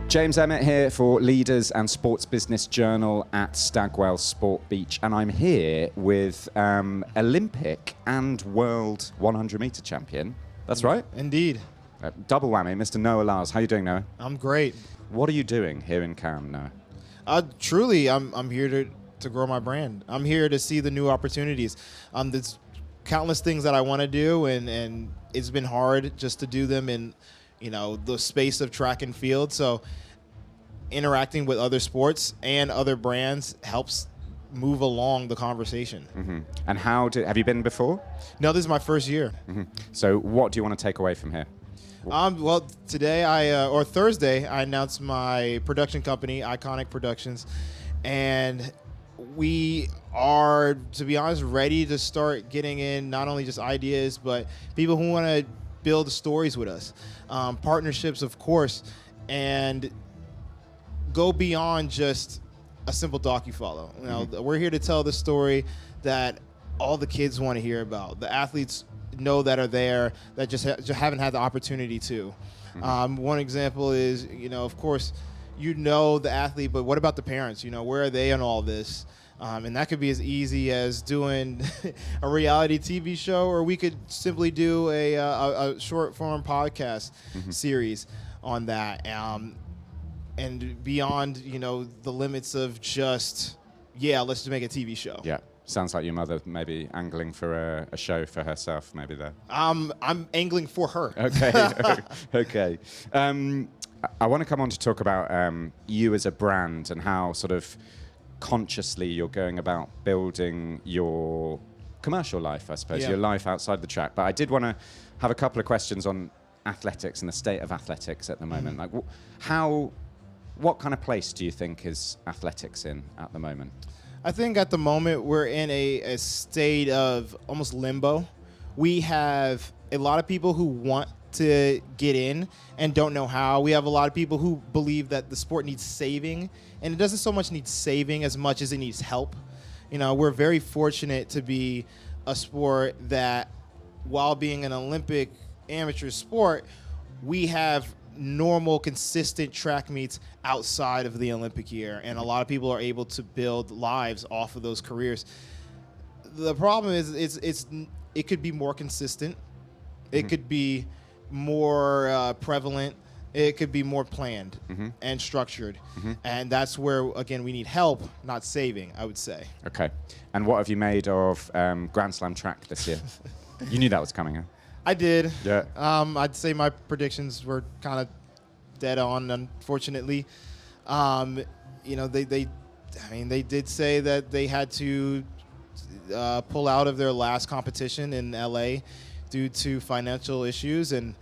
James Emmett here for Leaders and Sports Business Journal at Stagwell Sport Beach, and I'm here with Olympic and world 100-meter champion. That's right? Indeed. Double whammy, Mr. Noah Lyles. How are you doing, Noah? I'm great. What are you doing here in Cannes, Noah? Truly, I'm here to grow my brand. I'm here to see the new opportunities. There's countless things that I want to do, and it's been hard just to do them in the space of track and field. So interacting with other sports and other brands helps move along the conversation. Mm-hmm. And have you been before? No, this is my first year. Mm-hmm. So what do you want to take away from here? Well, today or Thursday, I announced my production company, Iconic Productions, and we are, to be honest, ready to start getting in not only just ideas, but people who want to build stories with us, partnerships, of course, and go beyond just a simple docu-follow. We're here to tell the story that all the kids want to hear about. The athletes know that are there that just haven't had the opportunity to. One example is, of course, the athlete, but what about the parents? Where are they in all this? And that could be as easy as doing a reality TV show, or we could simply do a short form podcast series on that. And beyond, the limits of just, let's just make a TV show. Yeah. Sounds like your mother maybe angling for a show for herself, maybe there. I'm angling for her. Okay. Okay. I want to come on to talk about you as a brand and how sort of consciously you're going about building your commercial life, I suppose, your life outside the track. But I did want to have a couple of questions on athletics and the state of athletics at the moment. Like, what kind of place do you think is athletics in at the moment? I think at the moment we're in a state of almost limbo. We have a lot of people who want to get in and don't know how. We have a lot of people who believe that the sport needs saving, and it doesn't so much need saving as much as it needs help. We're very fortunate to be a sport that, while being an Olympic amateur sport, we have normal, consistent track meets outside of the Olympic year, and a lot of people are able to build lives off of those careers. The problem is it could be more consistent. It could be more prevalent. It could be more planned and structured. And that's where, again, we need help, not saving, I would say. Okay. And what have you made of Grand Slam track this year? You knew that was coming, huh? I did. Yeah. I'd say my predictions were kind of dead on, unfortunately. They did say that they had to pull out of their last competition in LA due to financial issues, and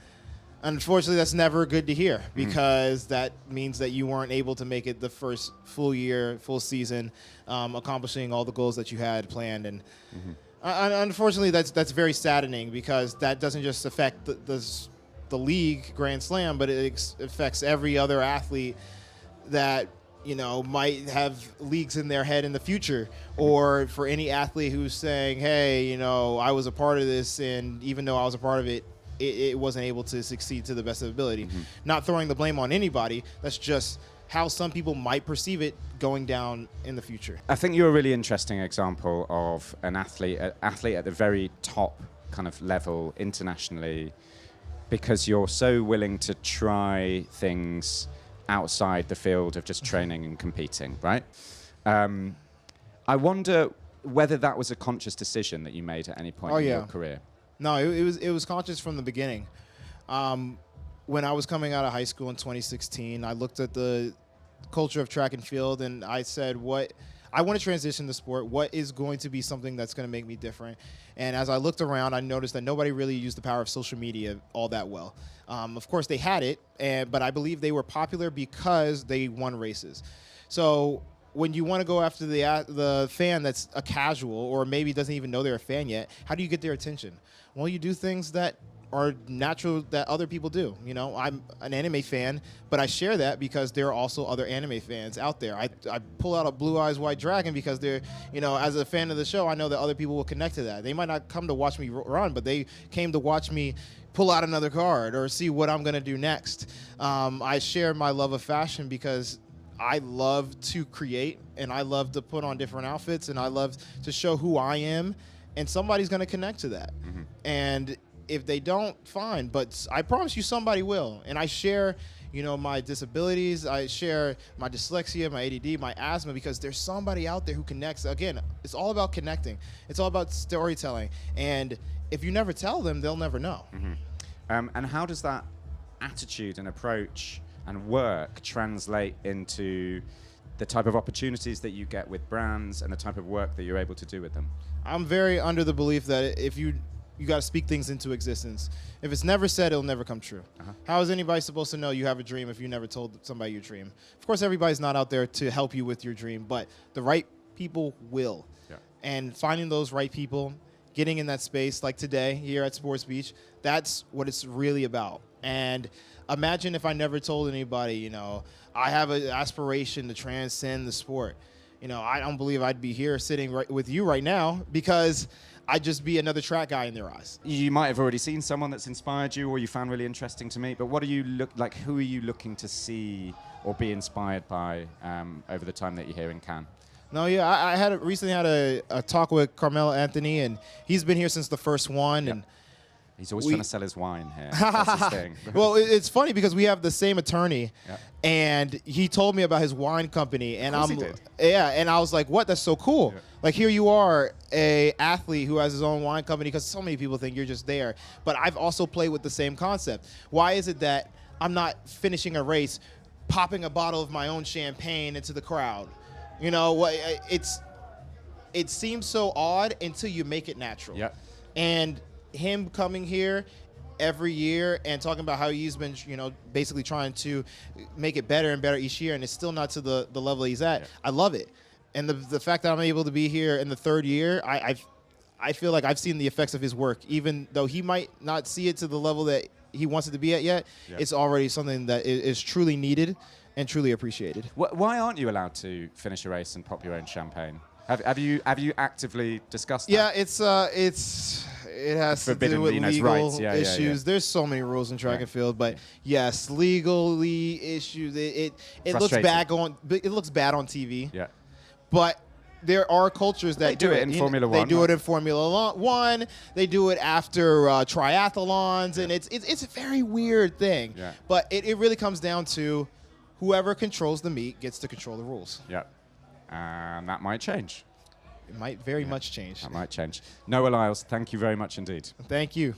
unfortunately that's never good to hear, because that means that you weren't able to make it the first full season, accomplishing all the goals that you had planned. And unfortunately, that's very saddening, because that doesn't just affect the league Grand Slam, but it affects every other athlete that might have leagues in their head in the future, or for any athlete who's saying, hey, I was a part of this, and even though I was a part of it, it wasn't able to succeed to the best of ability. Not throwing the blame on anybody. That's just how some people might perceive it going down in the future. I think you're a really interesting example of an athlete at the very top kind of level internationally, because you're so willing to try things outside the field of just training and competing, right? I wonder whether that was a conscious decision that you made at any point in your career. No, it was conscious from the beginning. When I was coming out of high school in 2016, I looked at the culture of track and field, and I said, I want to transition the sport. What is going to be something that's going to make me different? And as I looked around, I noticed that nobody really used the power of social media all that well. Of course, they had it, but I believe they were popular because they won races. So when you want to go after the fan that's a casual, or maybe doesn't even know they're a fan yet, how do you get their attention? Well, you do things that are natural that other people do. I'm an anime fan, but I share that because there are also other anime fans out there. I pull out a Blue Eyes White Dragon because they're, as a fan of the show, I know that other people will connect to that. They might not come to watch me run, but they came to watch me pull out another card or see what I'm going to do next. I share my love of fashion because I love to create and I love to put on different outfits and I love to show who I am, and somebody's going to connect to that. And if they don't, fine, but I promise you somebody will. And I share, you know, my disabilities, I share my dyslexia, my ADD, my asthma, because there's somebody out there who connects. Again, it's all about connecting. It's all about storytelling. And if you never tell them, they'll never know. And how does that attitude and approach and work translate into the type of opportunities that you get with brands and the type of work that you're able to do with them? I'm very under the belief that if you got to speak things into existence. If it's never said, it'll never come true. How is anybody supposed to know you have a dream if you never told somebody your dream? Of course, everybody's not out there to help you with your dream, but the right people will. And finding those right people, getting in that space like today here at Sports Beach, that's what it's really about. And imagine if I never told anybody, you know, I have an aspiration to transcend the sport. You know, I don't believe I'd be here sitting right with you right now, because I'd just be another track guy in their eyes. You might have already seen someone that's inspired you or you found really interesting to meet, but what do you look like? Who are you looking to see or be inspired by over the time that you're here in Cannes? No, yeah, I recently had a talk with Carmelo Anthony, and he's been here since the first one. And he's always trying to sell his wine here. That's his thing. Well, it's funny because we have the same attorney, and he told me about his wine company, and and I was like, "What? That's so cool!" Like, here you are, a athlete who has his own wine company, because so many people think you're just there. But I've also played with the same concept. Why is it that I'm not finishing a race, popping a bottle of my own champagne into the crowd? You know, it seems so odd until you make it natural. And him coming here every year and talking about how he's been, you know, basically trying to make it better and better each year, and it's still not to the level he's at. I love it. And the fact that I'm able to be here in the third year, I feel like I've seen the effects of his work, even though he might not see it to the level that he wants it to be at yet. It's already something that is truly needed and truly appreciated. Why aren't you allowed to finish a race and pop your own champagne? Have you actively discussed that? Yeah, it has to do with legal issues. There's so many rules in track and field, but yes, legally issues. It looks bad on TV. But there are cultures that do it in Formula One. They do it in Formula One. They do it after triathlons, and it's a very weird thing. But it really comes down to whoever controls the meet gets to control the rules. And that might change. It might very much change. That might change. Noah Lyles, thank you very much indeed. Thank you.